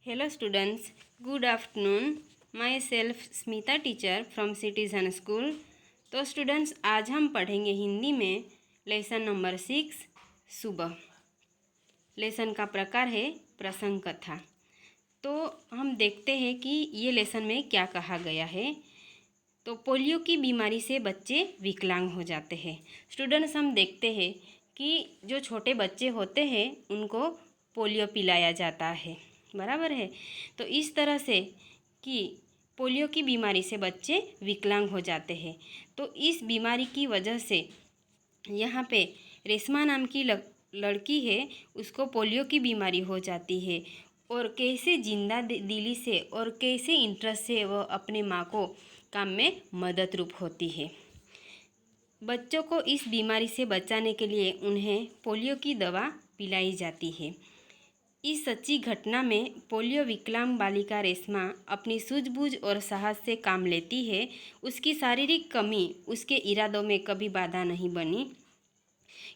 Hello students, good afternoon. Myself Smita teacher from citizen school. तो students आज हम पढ़ेंगे हिंदी में लेसन नंबर 6 सुबह। लेसन का प्रकार है प्रसंग कथा। तो हम देखते हैं कि ये लेसन में क्या कहा गया है। तो पोलियो की बीमारी से बच्चे विकलांग हो जाते हैं। स्टूडेंट्स हम देखते हैं कि जो छोटे बच्चे होते हैं उनको पोलियो पिलाया जाता है, बराबर है। तो इस तरह से कि पोलियो की बीमारी से बच्चे विकलांग हो जाते हैं। तो इस बीमारी की वजह से यहाँ पे रेशमा नाम की लड़की है, उसको पोलियो की बीमारी हो जाती है और कैसे जिंदा दिली से और कैसे इंटरेस्ट से वह अपने माँ को काम में मदद रूप होती है। बच्चों को इस बीमारी से बचाने के लिए उन्हें पोलियो की दवा पिलाई जाती है। इस सच्ची घटना में पोलियो विकलांग बालिका रेशमा अपनी सूझबूझ और साहस से काम लेती है। उसकी शारीरिक कमी उसके इरादों में कभी बाधा नहीं बनी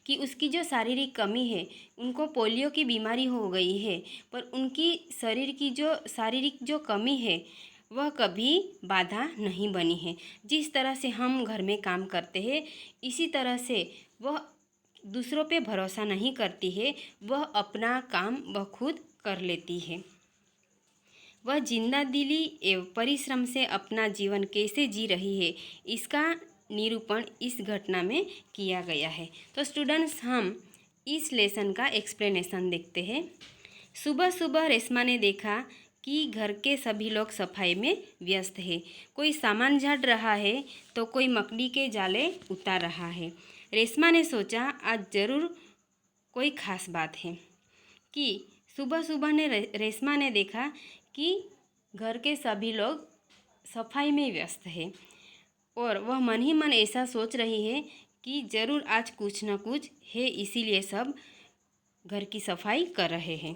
कि उसकी जो शारीरिक कमी है, उनको पोलियो की बीमारी हो गई है, पर उनकी शरीर की जो शारीरिक जो कमी है वह कभी बाधा नहीं बनी है। जिस तरह से हम घर में काम करते हैं, इसी तरह से वह दूसरों पे भरोसा नहीं करती है, वह अपना काम वह खुद कर लेती है। वह जिंदा दिली एवं परिश्रम से अपना जीवन कैसे जी रही है, इसका निरूपण इस घटना में किया गया है। तो स्टूडेंट्स हम इस लेसन का एक्सप्लेनेशन देखते हैं। सुबह सुबह रेशमा ने देखा कि घर के सभी लोग सफाई में व्यस्त है। कोई सामान झाड़ रहा है तो कोई मकड़ी के जाले उतार रहा है। रेशमा ने सोचा आज ज़रूर कोई ख़ास बात है कि सुबह सुबह ने रेशमा ने देखा कि घर के सभी लोग सफाई में व्यस्त है और वह मन ही मन ऐसा सोच रही है कि ज़रूर आज कुछ न कुछ है, इसीलिए सब घर की सफाई कर रहे हैं।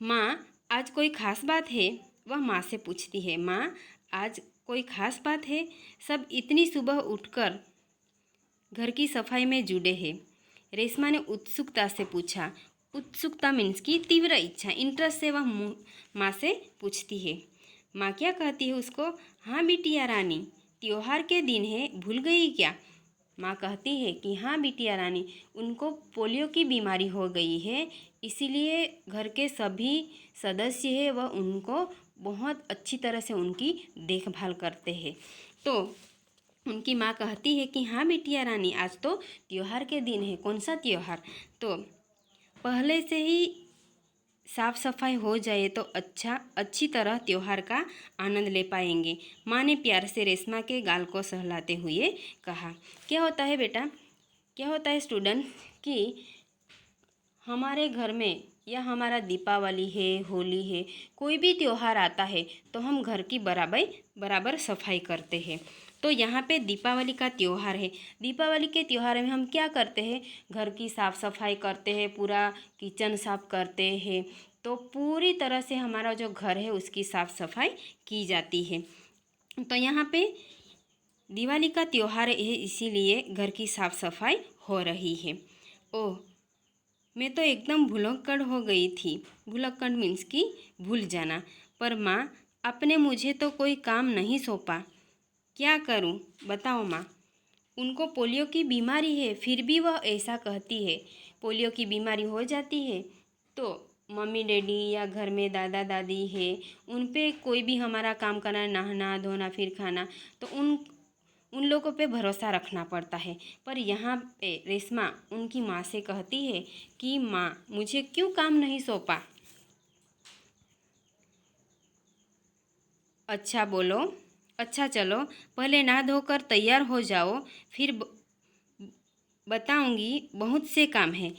माँ आज कोई ख़ास बात है? वह माँ से पूछती है। माँ आज कोई ख़ास बात है? सब इतनी सुबह उठकर घर की सफाई में जुड़े हैं। रेशमा ने उत्सुकता से पूछा। उत्सुकता मीन्स की तीव्र इच्छा, इंटरेस्ट से वह माँ से पूछती है। माँ क्या कहती है उसको? हाँ बिटिया रानी, त्योहार के दिन है, भूल गई क्या? माँ कहती है कि हाँ बिटिया रानी, उनको पोलियो की बीमारी हो गई है, इसीलिए घर के सभी सदस्य हैं वह उनको बहुत अच्छी तरह से उनकी देखभाल करते हैं। तो उनकी माँ कहती है कि हाँ बिटिया रानी, आज तो त्योहार के दिन है। कौन सा त्योहार? तो पहले से ही साफ सफाई हो जाए तो अच्छी तरह त्योहार का आनंद ले पाएंगे। माँ ने प्यार से रेशमा के गाल को सहलाते हुए कहा। क्या होता है बेटा, क्या होता है स्टूडेंट कि हमारे घर में या हमारा दीपावली है, होली है, कोई भी त्यौहार आता है तो हम घर की बराबर सफाई करते हैं। तो यहाँ पे दीपावली का त्यौहार है। दीपावली के त्यौहार में हम क्या करते हैं? घर की साफ़ सफाई करते हैं, पूरा किचन साफ करते हैं। तो पूरी तरह से हमारा जो घर है उसकी साफ़ सफाई की जाती है। तो यहाँ पे दिवाली का त्यौहार है, इसीलिए घर की साफ़ सफाई हो रही है। ओह, मैं तो एकदम भुलक्कड़ हो गई थी। भुलक्कड़ मीन्स की भूल जाना। पर माँ, आपने मुझे तो कोई काम नहीं सौंपा, क्या करूँ बताओ माँ। उनको पोलियो की बीमारी है, फिर भी वह ऐसा कहती है। पोलियो की बीमारी हो जाती है तो मम्मी डैडी या घर में दादा दादी है, उन पे कोई भी हमारा काम करना, नहाना धोना फिर खाना, तो उन लोगों पे भरोसा रखना पड़ता है। पर यहाँ पे रेशमा उनकी माँ से कहती है कि माँ, मुझे क्यों काम नहीं सौंपा? अच्छा बोलो, अच्छा चलो, पहले नहा धोकर तैयार हो जाओ, फिर बताऊंगी, बहुत से काम है।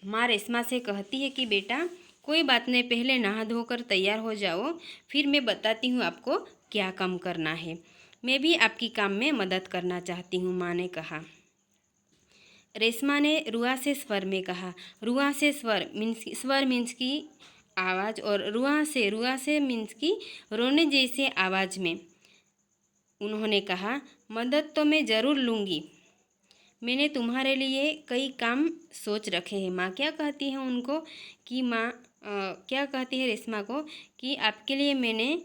माँ रेशमा से कहती है कि बेटा कोई बात नहीं, पहले नहा धोकर तैयार हो जाओ, फिर मैं बताती हूँ आपको क्या काम करना है। मैं भी आपकी काम में मदद करना चाहती हूँ, माँ ने कहा। रेशमा ने रुआ से स्वर में कहा। रुआ से स्वर मीन्स की आवाज़, और रुआ से मीन्स की रोने जैसे आवाज़ में उन्होंने कहा, मदद तो मैं ज़रूर लूँगी, मैंने तुम्हारे लिए कई काम सोच रखे हैं। माँ क्या कहती है उनको कि माँ, क्या कहती है रेशमा को कि आपके लिए मैंने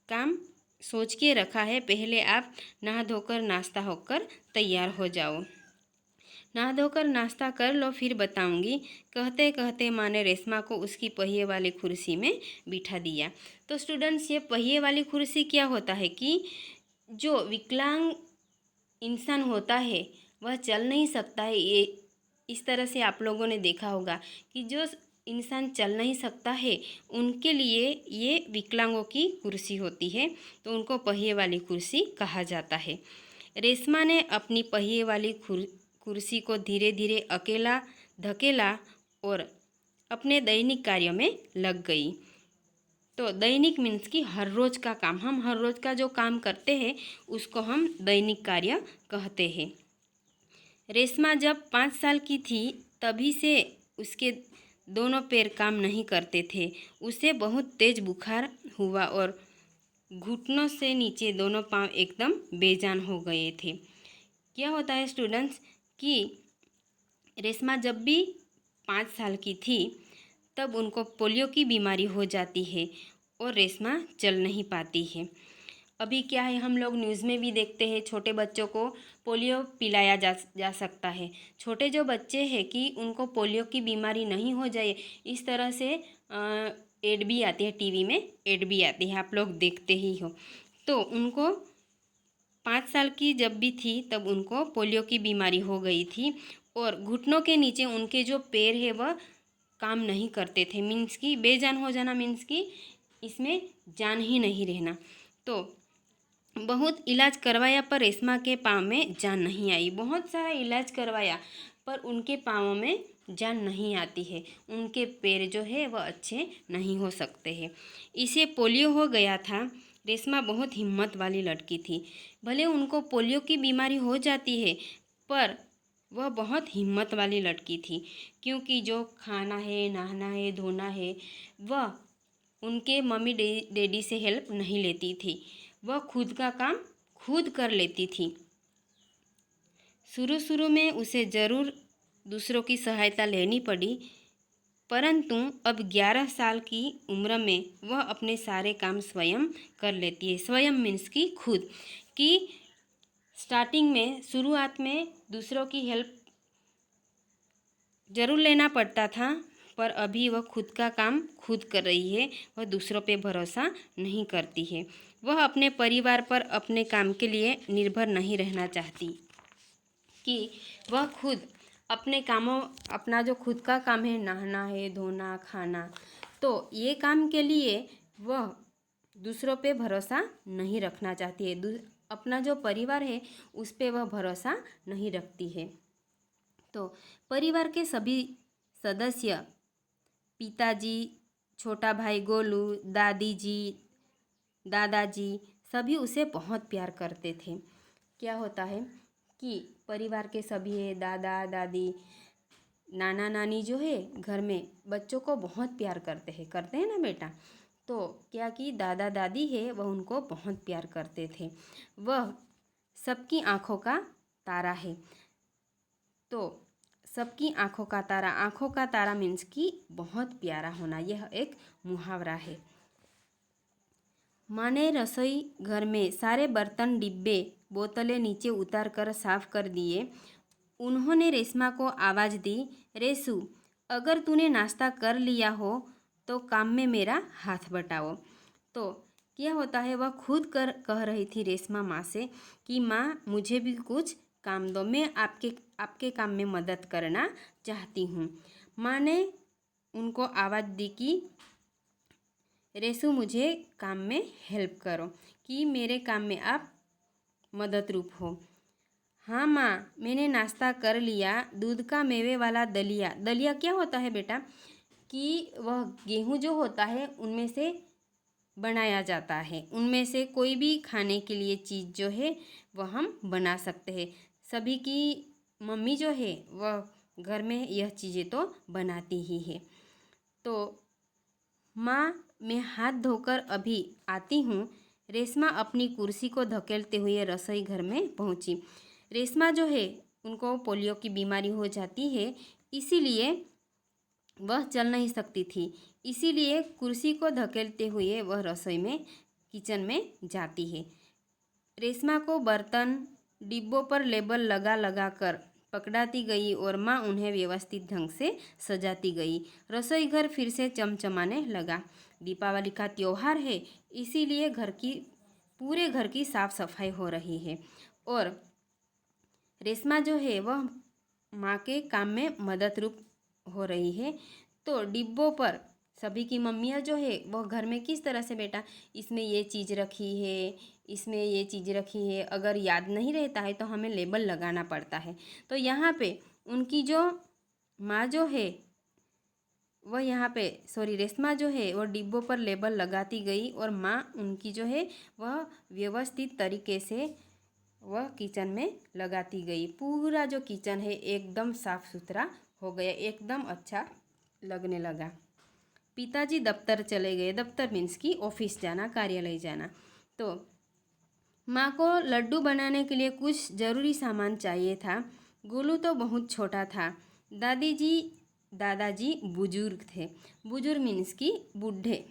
काम सोच के रखा है, पहले आप नहा धोकर नाश्ता होकर तैयार हो जाओ। नहा धोकर नाश्ता कर लो फिर बताऊंगी। कहते कहते माँ ने रेशमा को उसकी पहिए वाली कुर्सी में बिठा दिया। तो स्टूडेंट्स, ये पहिए वाली कुर्सी क्या होता है कि जो विकलांग इंसान होता है वह चल नहीं सकता है। ये इस तरह से आप लोगों ने देखा होगा कि जो इंसान चल नहीं सकता है उनके लिए ये विकलांगों की कुर्सी होती है, तो उनको पहिए वाली कुर्सी कहा जाता है। रेशमा ने अपनी पहिए वाली कुर्सी को धीरे धीरे अकेला धकेला और अपने दैनिक कार्यों में लग गई। तो दैनिक मीन्स कि हर रोज़ का काम, हम हर रोज़ का जो काम करते हैं उसको हम दैनिक कार्य कहते हैं। रेशमा जब 5 साल की थी तभी से उसके दोनों पैर काम नहीं करते थे। उसे बहुत तेज बुखार हुआ और घुटनों से नीचे दोनों पांव एकदम बेजान हो गए थे। क्या होता है स्टूडेंट्स कि रेशमा जब भी 5 साल की थी तब उनको पोलियो की बीमारी हो जाती है और रेशमा चल नहीं पाती है। अभी क्या है, हम लोग न्यूज़ में भी देखते हैं छोटे बच्चों को पोलियो पिलाया जा सकता है। छोटे जो बच्चे हैं कि उनको पोलियो की बीमारी नहीं हो जाए, इस तरह से एड भी आती है, टीवी में एड भी आती है, आप लोग देखते ही हो। तो उनको 5 साल की जब भी थी तब उनको पोलियो की बीमारी हो गई थी और घुटनों के नीचे उनके जो पैर है वह काम नहीं करते थे। मीन्स कि बेजान हो जाना, मीन्स कि इसमें जान ही नहीं रहना। तो बहुत इलाज करवाया पर रेशमा के पाँव में जान नहीं आई। बहुत सारा इलाज करवाया पर उनके पाँव में जान नहीं आती है, उनके पैर जो है वह अच्छे नहीं हो सकते हैं। इसे पोलियो हो गया था। रेशमा बहुत हिम्मत वाली लड़की थी। भले उनको पोलियो की बीमारी हो जाती है पर वह बहुत हिम्मत वाली लड़की थी, क्योंकि जो खाना है, नहाना है, धोना है वह उनके मम्मी डैडी से हेल्प नहीं लेती थी, वह खुद का काम खुद कर लेती थी। शुरू शुरू में उसे ज़रूर दूसरों की सहायता लेनी पड़ी, परंतु अब 11 साल की उम्र में वह अपने सारे काम स्वयं कर लेती है। स्वयं मीन्स की खुद कि स्टार्टिंग में, शुरुआत में दूसरों की हेल्प ज़रूर लेना पड़ता था, पर अभी वह खुद का काम खुद कर रही है। वह दूसरों पे भरोसा नहीं करती है। वह अपने परिवार पर अपने काम के लिए निर्भर नहीं रहना चाहती, कि वह खुद अपने कामों, अपना जो खुद का काम है, नहाना है, धोना, खाना, तो ये काम के लिए वह दूसरों पे भरोसा नहीं रखना चाहती है। अपना जो परिवार है उस पे वह भरोसा नहीं रखती है। तो परिवार के सभी सदस्य, पिताजी, छोटा भाई गोलू, दादी जी, दादाजी, सभी उसे बहुत प्यार करते थे। क्या होता है कि परिवार के सभी है, दादा दादी, नाना नानी जो है घर में बच्चों को बहुत प्यार करते हैं ना बेटा। तो क्या कि दादा दादी है वह उनको बहुत प्यार करते थे। वह सबकी आँखों का तारा है। तो सबकी आँखों का तारा मीन्स कि बहुत प्यारा होना, यह एक मुहावरा है। माँ ने रसोई घर में सारे बर्तन, डिब्बे, बोतलें नीचे उतार कर साफ कर दिए। उन्होंने रेशमा को आवाज़ दी, रेशु, अगर तूने नाश्ता कर लिया हो तो काम में मेरा हाथ बटाओ। तो क्या होता है, वह खुद कह रही थी रेशमा माँ से कि माँ मुझे भी कुछ काम दो, मैं आपके काम में मदद करना चाहती हूँ। माँ ने उनको आवाज़ दी कि रेशु मुझे काम में हेल्प करो, कि मेरे काम में आप मदद रूप हो। हाँ माँ, मैंने नाश्ता कर लिया। दूध का मेवे वाला दलिया, दलिया क्या होता है बेटा कि वह गेहूँ जो होता है उनमें से बनाया जाता है। उनमें से कोई भी खाने के लिए चीज़ जो है वह हम बना सकते हैं। सभी की मम्मी जो है वह घर में यह चीज़ें तो बनाती ही है। तो माँ, मैं हाथ धोकर अभी आती हूँ। रेशमा अपनी कुर्सी को धकेलते हुए रसोई घर में पहुँची। रेशमा जो है उनको पोलियो की बीमारी हो जाती है, इसीलिए वह चल नहीं सकती थी। इसीलिए कुर्सी को धकेलते हुए वह रसोई में किचन में जाती है। रेशमा को बर्तन डिब्बों पर लेबल लगा लगा कर पकड़ाती गई और माँ उन्हें व्यवस्थित ढंग से सजाती गई। रसोई घर फिर से चमचमाने लगा। दीपावली का त्योहार है, इसीलिए पूरे घर की साफ सफाई हो रही है और रेशमा जो है वह माँ के काम में मदद रूप हो रही है। तो डिब्बों पर सभी की मम्मियाँ जो है वह घर में किस तरह से बेटा इसमें ये चीज़ रखी है, इसमें ये चीज़ रखी है, अगर याद नहीं रहता है तो हमें लेबल लगाना पड़ता है। तो यहाँ पे उनकी जो माँ जो है वह यहाँ पे रेशमा जो है वह डिब्बों पर लेबल लगाती गई और माँ उनकी जो है वह व्यवस्थित तरीके से वह किचन में लगाती गई। पूरा जो किचन है एकदम साफ सुथरा हो गया, एकदम अच्छा लगने लगा। पिताजी दफ्तर चले गए। दफ्तर मीन्स की ऑफिस जाना, कार्यालय जाना। तो माँ को लड्डू बनाने के लिए कुछ ज़रूरी सामान चाहिए था। गोलू तो बहुत छोटा था। दादाजी बुजुर्ग थे। बुजुर्ग मीन्स की बूढ़े,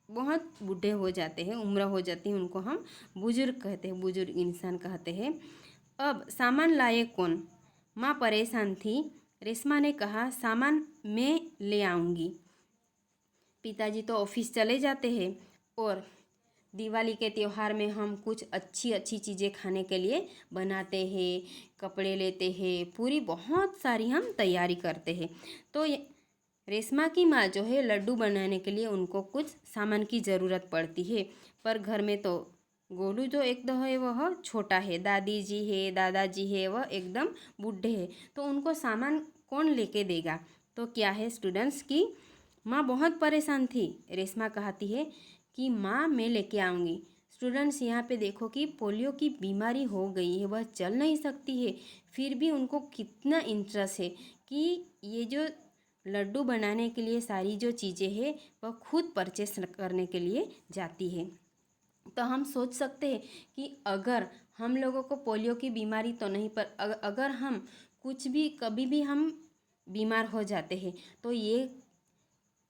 बहुत बूढ़े हो जाते हैं, उम्र हो जाती है, उनको हम बुजुर्ग कहते हैं, बुजुर्ग इंसान कहते हैं। अब सामान लाए कौन? माँ परेशान थी। रेशमा ने कहा सामान मैं ले आऊँगी। पिताजी तो ऑफिस चले जाते हैं और दिवाली के त्यौहार में हम कुछ अच्छी अच्छी चीज़ें खाने के लिए बनाते हैं, कपड़े लेते हैं, पूरी बहुत सारी हम तैयारी करते हैं। तो रेशमा की माँ जो है लड्डू बनाने के लिए उनको कुछ सामान की ज़रूरत पड़ती है, पर घर में तो गोलू जो एकदम है वह छोटा है, दादाजी है वह एकदम बूढ़े हैं, तो उनको सामान कौन लेके देगा? तो क्या है स्टूडेंट्स की माँ बहुत परेशान थी। रेशमा कहती है कि माँ मैं लेके आऊँगी। स्टूडेंट्स यहाँ पे देखो कि पोलियो की बीमारी हो गई है, वह चल नहीं सकती है, फिर भी उनको कितना इंटरेस्ट है कि ये जो लड्डू बनाने के लिए सारी जो चीज़ें हैं वह खुद परचेस करने के लिए जाती है। तो हम सोच सकते हैं कि अगर हम लोगों को पोलियो की बीमारी तो नहीं, पर अगर हम कुछ भी कभी भी हम बीमार हो जाते हैं तो ये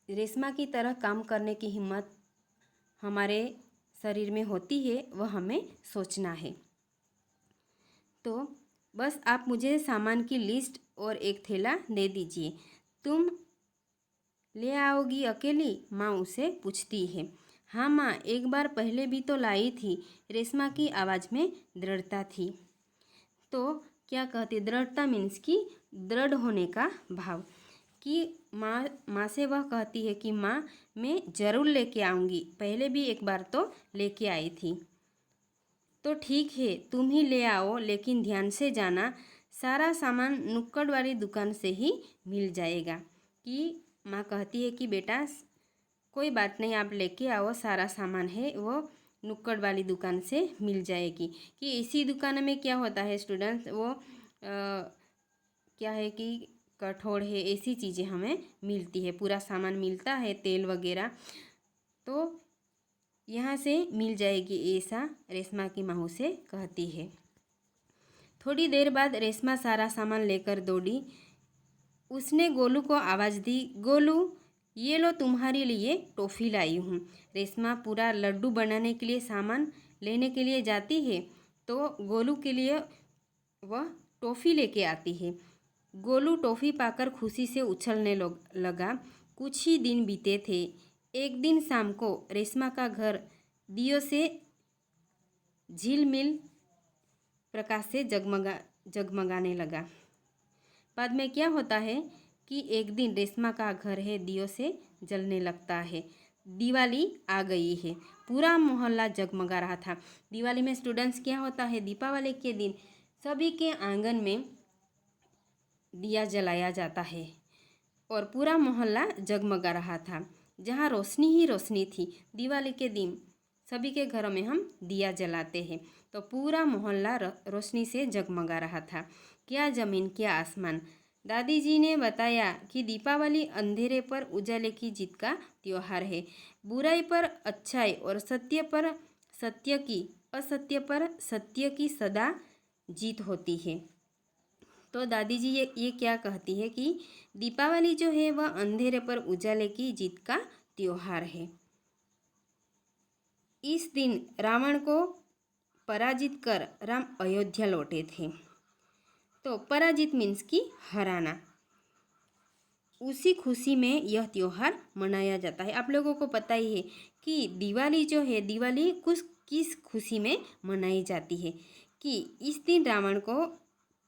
रेशमा की तरह काम करने की हिम्मत हमारे शरीर में होती है, वह हमें सोचना है। तो बस आप मुझे सामान की लिस्ट और एक थैला दे दीजिए। तुम ले आओगी अकेली? माँ उसे पूछती है। हाँ माँ, एक बार पहले भी तो लाई थी। रेशमा की आवाज़ में दृढ़ता थी। तो क्या कहती? दृढ़ता मीन्स की दृढ़ होने का भाव, कि माँ से वह कहती है कि माँ मैं ज़रूर लेके आऊँगी, पहले भी एक बार तो लेके आई थी। तो ठीक है, तुम ही ले आओ, लेकिन ध्यान से जाना, सारा सामान नुक्कड़ वाली दुकान से ही मिल जाएगा। कि माँ कहती है कि बेटा कोई बात नहीं, आप लेके आओ, सारा सामान है वो नुक्कड़ वाली दुकान से मिल जाएगी। कि इसी दुकान में क्या होता है स्टूडेंट्स, वो क्या है कि कठोर है, ऐसी चीज़ें हमें मिलती है, पूरा सामान मिलता है, तेल वगैरह, तो यहाँ से मिल जाएगी, ऐसा रेशमा की माँ से कहती है। थोड़ी देर बाद रेशमा सारा सामान लेकर दौड़ी। उसने गोलू को आवाज़ दी, गोलू ये लो तुम्हारे लिए टॉफ़ी लाई हूँ। रेशमा पूरा लड्डू बनाने के लिए सामान लेने के लिए जाती है तो गोलू के लिए वह टॉफ़ी लेके आती है। गोलू टॉफ़ी पाकर खुशी से उछलने लगा। कुछ ही दिन बीते थे। एक दिन शाम को रेशमा का घर दियों से झिलमिल प्रकाश से जगमगाने लगा। बाद में क्या होता है कि एक दिन रेशमा का घर है दियों से जलने लगता है। दिवाली आ गई है, पूरा मोहल्ला जगमगा रहा था। दिवाली में स्टूडेंट्स क्या होता है, दीपावली के दिन सभी के आंगन में दिया जलाया जाता है और पूरा मोहल्ला जगमगा रहा था। जहाँ रोशनी ही रोशनी थी, दिवाली के दिन सभी के घरों में हम दिया जलाते हैं, तो पूरा मोहल्ला रोशनी से जगमगा रहा था। क्या ज़मीन क्या आसमान। दादी जी ने बताया कि दीपावली अंधेरे पर उजाले की जीत का त्योहार है। बुराई पर अच्छाई और असत्य पर सत्य की सदा जीत होती है। तो दादी जी ये क्या कहती है कि दीपावली जो है वह अंधेरे पर उजाले की जीत का त्योहार है। इस दिन रावण को पराजित कर राम अयोध्या लौटे थे। तो पराजित मीन्स की हराना। उसी खुशी में यह त्योहार मनाया जाता है। आप लोगों को पता ही है कि दिवाली जो है, दिवाली किस खुशी में मनाई जाती है कि इस दिन रावण को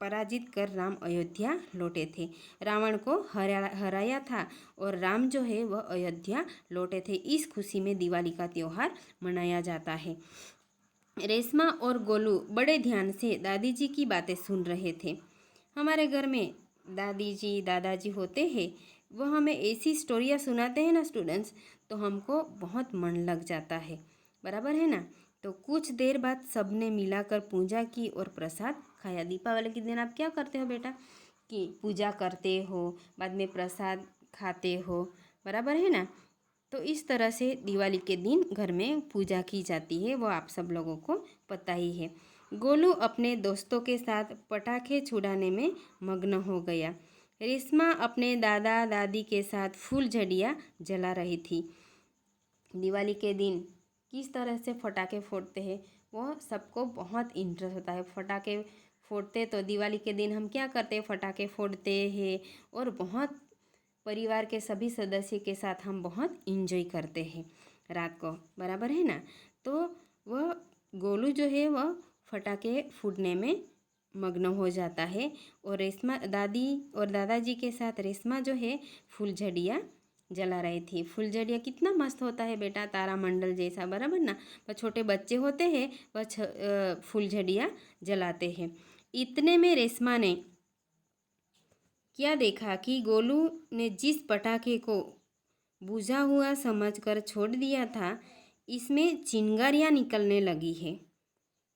पराजित कर राम अयोध्या लौटे थे। रावण को हराया था और राम जो है वह अयोध्या लौटे थे। इस खुशी में दिवाली का त्योहार मनाया जाता है। रेशमा और गोलू बड़े ध्यान से दादी जी की बातें सुन रहे थे। हमारे घर में दादी जी दादाजी होते हैं, वो हमें ऐसी स्टोरियाँ सुनाते हैं ना स्टूडेंट्स, तो हमको बहुत मन लग जाता है, बराबर है ना। तो कुछ देर बाद सबने मिलाकर पूजा की और प्रसाद खाया। दीपावली के दिन आप क्या करते हो बेटा कि पूजा करते हो, बाद में प्रसाद खाते हो, बराबर है ना। तो इस तरह से दिवाली के दिन घर में पूजा की जाती है, वो आप सब लोगों को पता ही है। गोलू अपने दोस्तों के साथ पटाखे छुड़ाने में मग्न हो गया। रेशमा अपने दादा दादी के साथ फूलझड़ियाँ जला रही थी। दिवाली के दिन किस तरह से पटाखे फोड़ते हैं वो सबको बहुत इंटरेस्ट होता है। पटाखे फोड़ते तो दिवाली के दिन हम क्या करते हैं, पटाखे फोड़ते हैं और बहुत परिवार के सभी सदस्य के साथ हम बहुत इंजॉय करते हैं रात को, बराबर है ना। तो वह गोलू जो है वह पटाखे फूटने में मग्न हो जाता है और रेशमा दादी और दादाजी के साथ रेशमा जो है फूलझड़ियाँ जला रही थी। फूलझड़ियाँ कितना मस्त होता है बेटा, तारामंडल जैसा, बराबर ना। वह छोटे बच्चे होते हैं वह फूलझड़ियाँ जलाते हैं। इतने में रेशमा ने क्या देखा कि गोलू ने जिस पटाखे को बुझा हुआ समझकर छोड़ दिया था, इसमें चिंगारियाँ निकलने लगी है।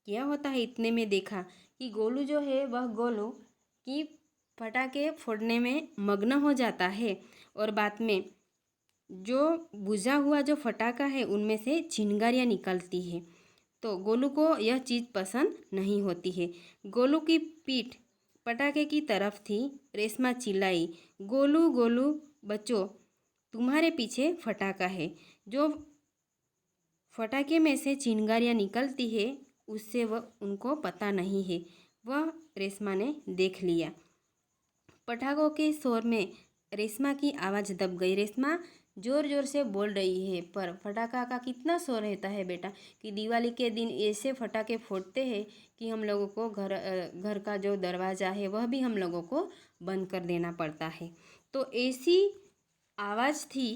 क्या होता है, इतने में देखा कि गोलू जो है वह गोलू की पटाखे फोड़ने में मग्न हो जाता है और बाद में जो बुझा हुआ जो पटाखा है उनमें से चिंगारियाँ निकलती है। तो गोलू को यह चीज़ पसंद नहीं होती है। गोलू की पीठ पटाखे की तरफ थी। रेशमा चिल्लाई, गोलू गोलू बच्चों, तुम्हारे पीछे फटाका है। जो फटाके में से चिंगारियाँ निकलती है उससे वह उनको पता नहीं है। वह रेशमा ने देख लिया। पटाखों के शोर में रेशमा की आवाज़ दब गई। रेशमा ज़ोर ज़ोर से बोल रही है, पर फटाका का कितना शोर रहता है बेटा कि दिवाली के दिन ऐसे फटाके फोड़ते हैं कि हम लोगों को घर का जो दरवाज़ा है वह भी हम लोगों को बंद कर देना पड़ता है। तो ऐसी आवाज़ थी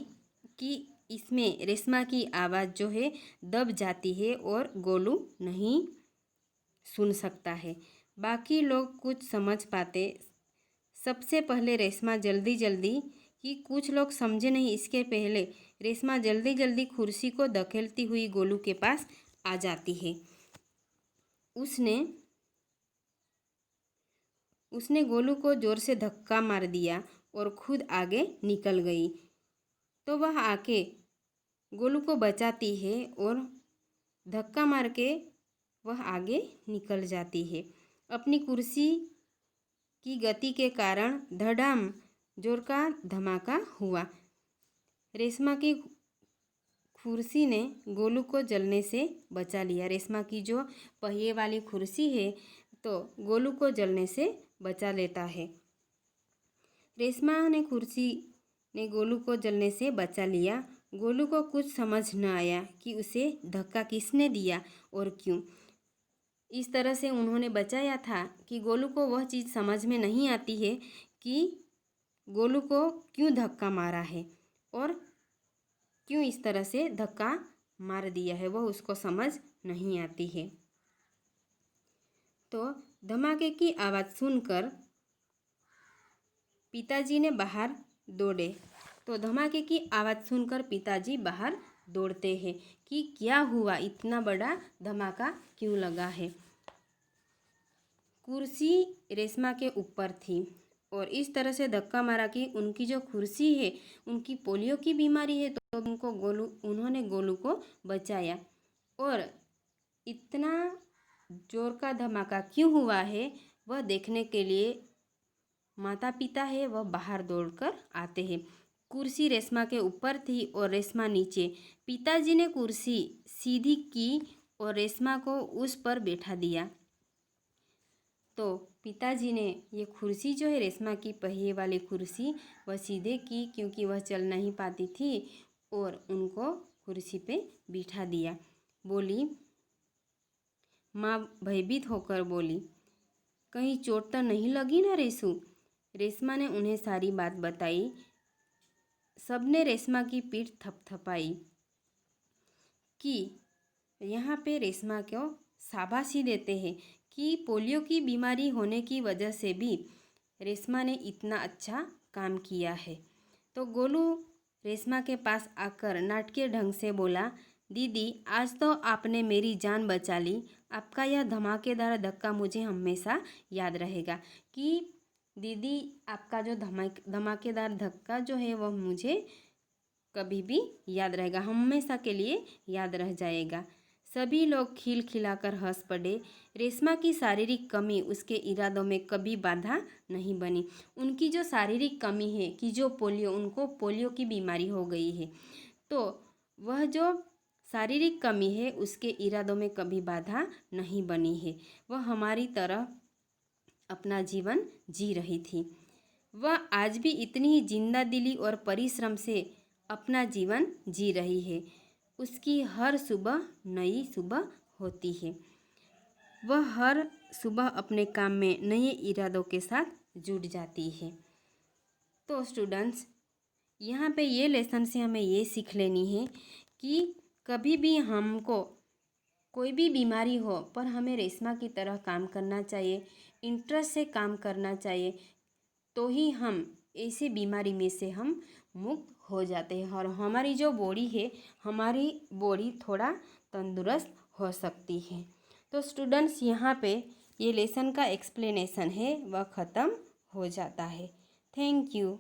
कि इसमें रेशमा की आवाज़ जो है दब जाती है और गोलू नहीं सुन सकता है। बाकी लोग कुछ समझ पाते। सबसे पहले रेशमा जल्दी कि कुछ लोग समझे नहीं, इसके पहले रेशमा जल्दी कुर्सी को धकेलती हुई गोलू के पास आ जाती है। उसने गोलू को ज़ोर से धक्का मार दिया और खुद आगे निकल गई। तो वह आके गोलू को बचाती है और धक्का मार के वह आगे निकल जाती है। अपनी कुर्सी की गति के कारण धड़ाम जोर का धमाका हुआ। रेशमा की कुर्सी ने गोलू को जलने से बचा लिया। रेशमा की जो पहिए वाली कुर्सी है तो गोलू को जलने से बचा लेता है। रेशमा ने कुर्सी ने गोलू को जलने से बचा लिया। गोलू को कुछ समझ न आया कि उसे धक्का किसने दिया और क्यों। इस तरह से उन्होंने बचाया था कि गोलू को वह चीज़ समझ में नहीं आती है कि गोलू को क्यों धक्का मारा है और क्यों इस तरह से धक्का मार दिया है, वह उसको समझ नहीं आती है। तो धमाके की आवाज़ सुनकर पिताजी ने बाहर दौड़े। तो धमाके की आवाज़ सुनकर पिताजी बाहर दौड़ते हैं कि क्या हुआ, इतना बड़ा धमाका क्यों लगा है। कुर्सी रेशमा के ऊपर थी और इस तरह से धक्का मारा कि उनकी जो कुर्सी है उनकी पोलियो की बीमारी है, तो उन्होंने गोलू को बचाया। और इतना जोर का धमाका क्यों हुआ है वह देखने के लिए माता पिता है वह बाहर दौड़कर आते हैं। कुर्सी रेशमा के ऊपर थी और रेशमा नीचे। पिताजी ने कुर्सी सीधी की और रेशमा को उस पर बैठा दिया। तो पिताजी ने ये कुर्सी जो है रेशमा की पहिए वाली कुर्सी वह सीधे की, क्योंकि वह चल नहीं पाती थी, और उनको कुर्सी पे बिठा दिया। बोली, माँ भयभीत होकर बोली, कहीं चोट तो नहीं लगी ना रेशु? रेशमा ने उन्हें सारी बात बताई। सबने रेशमा की पीठ थपथपाई कि यहाँ पे रेशमा को शाबाशी देते हैं कि पोलियो की बीमारी होने की वजह से भी रेशमा ने इतना अच्छा काम किया है। तो गोलू रेशमा के पास आकर नाटकीय ढंग से बोला, दीदी आज तो आपने मेरी जान बचा ली। आपका यह धमाकेदार धक्का मुझे हमेशा याद रहेगा कि दीदी आपका जो धमाकेदार धक्का जो है वह मुझे कभी भी याद रहेगा, हमेशा के लिए याद रह जाएगा। सभी लोग खिलखिलाकर हंस पड़े। रेशमा की शारीरिक कमी उसके इरादों में कभी बाधा नहीं बनी। उनकी जो शारीरिक कमी है कि जो उनको पोलियो की बीमारी हो गई है, तो वह जो शारीरिक कमी है उसके इरादों में कभी बाधा नहीं बनी है। वह हमारी तरह अपना जीवन जी रही थी। वह आज भी इतनी ही जिंदा दिली और परिश्रम से अपना जीवन जी रही है। उसकी हर सुबह नई सुबह होती है। वह हर सुबह अपने काम में नए इरादों के साथ जुट जाती है। तो स्टूडेंट्स, यहाँ पे ये लेसन से हमें ये सीख लेनी है कि कभी भी हमको कोई भी बीमारी हो पर हमें रेशमा की तरह काम करना चाहिए, इंटरेस्ट से काम करना चाहिए, तो ही हम ऐसी बीमारी में से हम मुक्त हो जाते हैं और हमारी जो बॉडी है, हमारी बॉडी थोड़ा तंदुरुस्त हो सकती है। तो स्टूडेंट्स, यहाँ पे ये लेसन का एक्सप्लेनेशन है वह ख़त्म हो जाता है। Thank you.